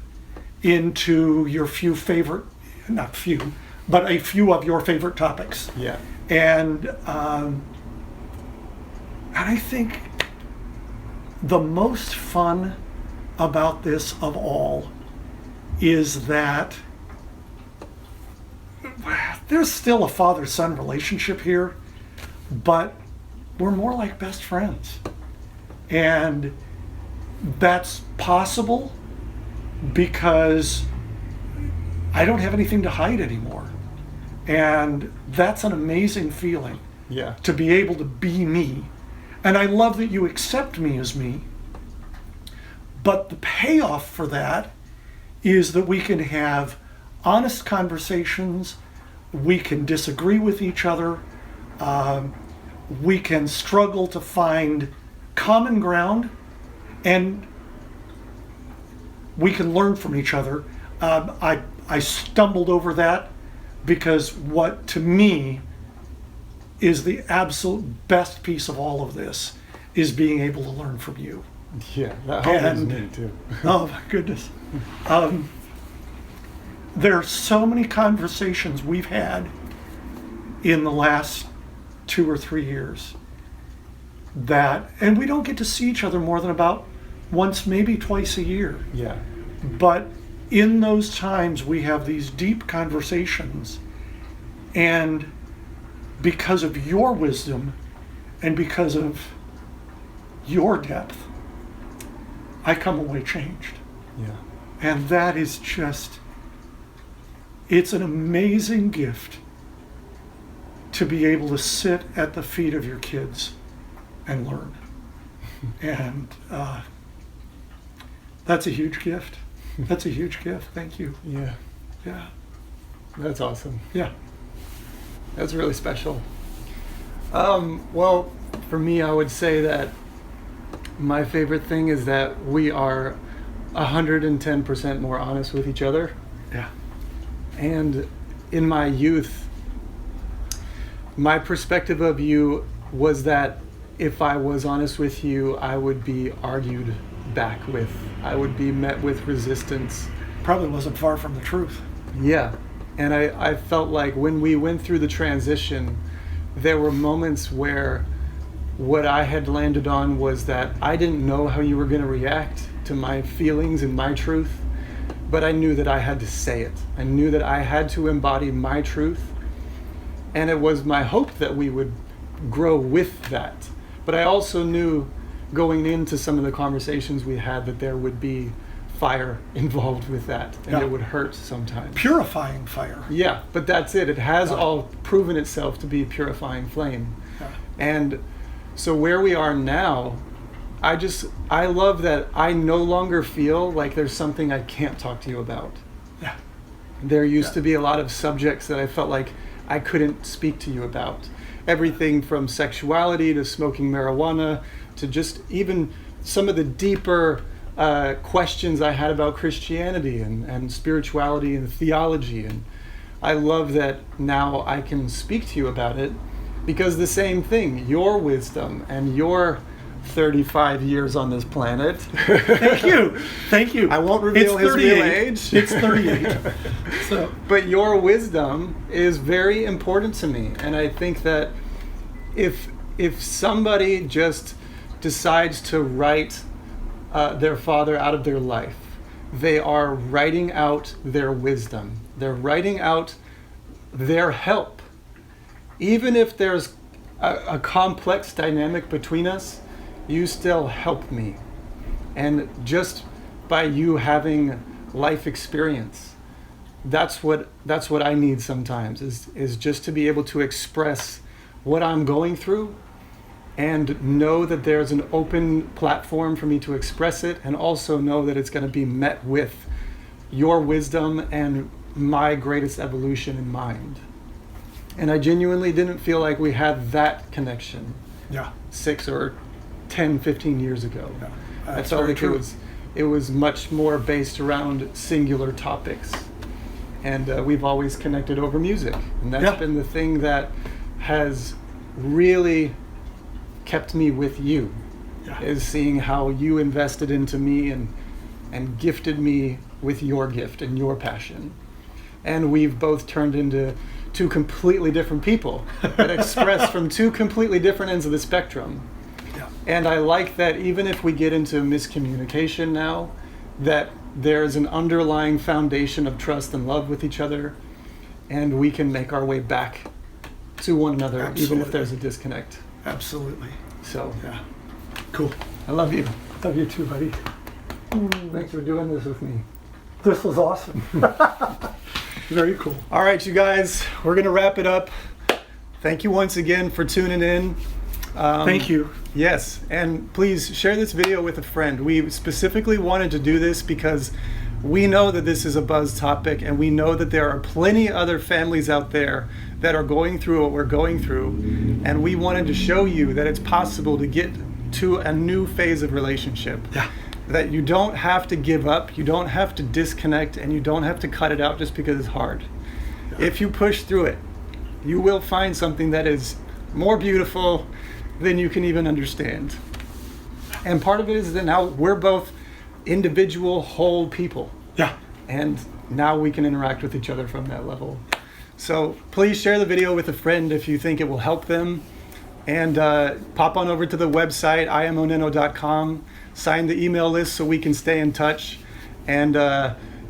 into your not few, but a few of your favorite topics. Yeah. And I think the most fun about this of all is that there's still a father-son relationship here, but we're more like best friends. And that's possible because I don't have anything to hide anymore. And that's an amazing feeling. Yeah. To be able to be me. And I love that you accept me as me. But the payoff for that is that we can have honest conversations, we can disagree with each other, We can struggle to find common ground, and we can learn from each other. I stumbled over that because what to me is the absolute best piece of all of this is being able to learn from you. Yeah, that helps me too. Oh my goodness. There are so many conversations we've had in the last 2 or 3 years and we don't get to see each other more than about once, maybe twice a year. Yeah. But in those times we have these deep conversations, and because of your wisdom and because of your depth, I come away changed. Yeah. And that is just, it's an amazing gift to be able to sit at the feet of your kids and learn. And that's a huge gift. That's a huge gift. Thank you. Yeah. Yeah. That's awesome. Yeah. That's really special. Well, for me, I would say that my favorite thing is that we are 110% more honest with each other. Yeah. And in my youth, my perspective of you was that if I was honest with you, I would be argued back with. I would be met with resistance. Probably wasn't far from the truth. Yeah. And I felt like when we went through the transition, there were moments where what I had landed on was that I didn't know how you were going to react to my feelings and my truth, but I knew that I had to say it. I knew that I had to embody my truth, and it was my hope that we would grow with that. But I also knew going into some of the conversations we had that there would be fire involved with that, and it would hurt sometimes. Purifying fire. Yeah, but that's it. It has all proven itself to be a purifying flame. Yeah. And so where we are now, I love that I no longer feel like there's something I can't talk to you about. Yeah. There used to be a lot of subjects that I felt like I couldn't speak to you about. Everything from sexuality to smoking marijuana to just even some of the deeper questions I had about Christianity and spirituality and theology. And I love that now I can speak to you about it because the same thing, your wisdom and your 35 years on this planet. Thank you. Thank you. I won't reveal his real age. It's 38. So. But your wisdom is very important to me. And I think that if somebody just decides to write their father out of their life, they are writing out their wisdom. They're writing out their help. Even if there's a complex dynamic between us, you still help me. And just by you having life experience, that's what I need sometimes, is just to be able to express what I'm going through and know that there's an open platform for me to express it, and also know that it's going to be met with your wisdom and my greatest evolution in mind. And I genuinely didn't feel like we had that connection 6 or 10, 15 years ago. Yeah, I felt like it was much more based around singular topics. And we've always connected over music. And that's been the thing that has really kept me with you, is seeing how you invested into me and gifted me with your gift and your passion. And we've both turned into two completely different people that express from two completely different ends of the spectrum. Yeah. And I like that even if we get into miscommunication now, that there's an underlying foundation of trust and love with each other, and we can make our way back to one another. Absolutely. Even if there's a disconnect. Absolutely. So, yeah. Cool. I love you. Love you too, buddy. Thanks for doing this with me. This was awesome. Very cool. All right, you guys, we're going to wrap it up. Thank you once again for tuning in. Thank you. Yes, and please share this video with a friend. We specifically wanted to do this because we know that this is a buzz topic, and we know that there are plenty other families out there that are going through what we're going through, and we wanted to show you that it's possible to get to a new phase of relationship. Yeah. That you don't have to give up, you don't have to disconnect, and you don't have to cut it out just because it's hard. If you push through it, you will find something that is more beautiful than you can even understand. And part of it is that now we're both individual, whole people. Yeah. And now we can interact with each other from that level. So please share the video with a friend if you think it will help them. And pop on over to the website, IamOnenO.com. Sign the email list so we can stay in touch. And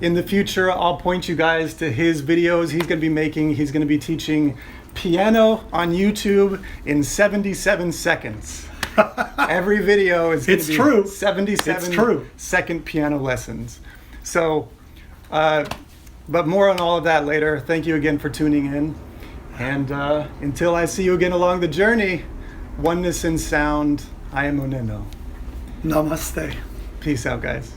in the future, I'll point you guys to his videos he's going to be making. He's going to be teaching piano on YouTube in 77 seconds. Every video is going to be true. 77-second piano lessons. So, but more on all of that later. Thank you again for tuning in. And until I see you again along the journey, oneness in sound, I am OnenO. Namaste. Peace out, guys.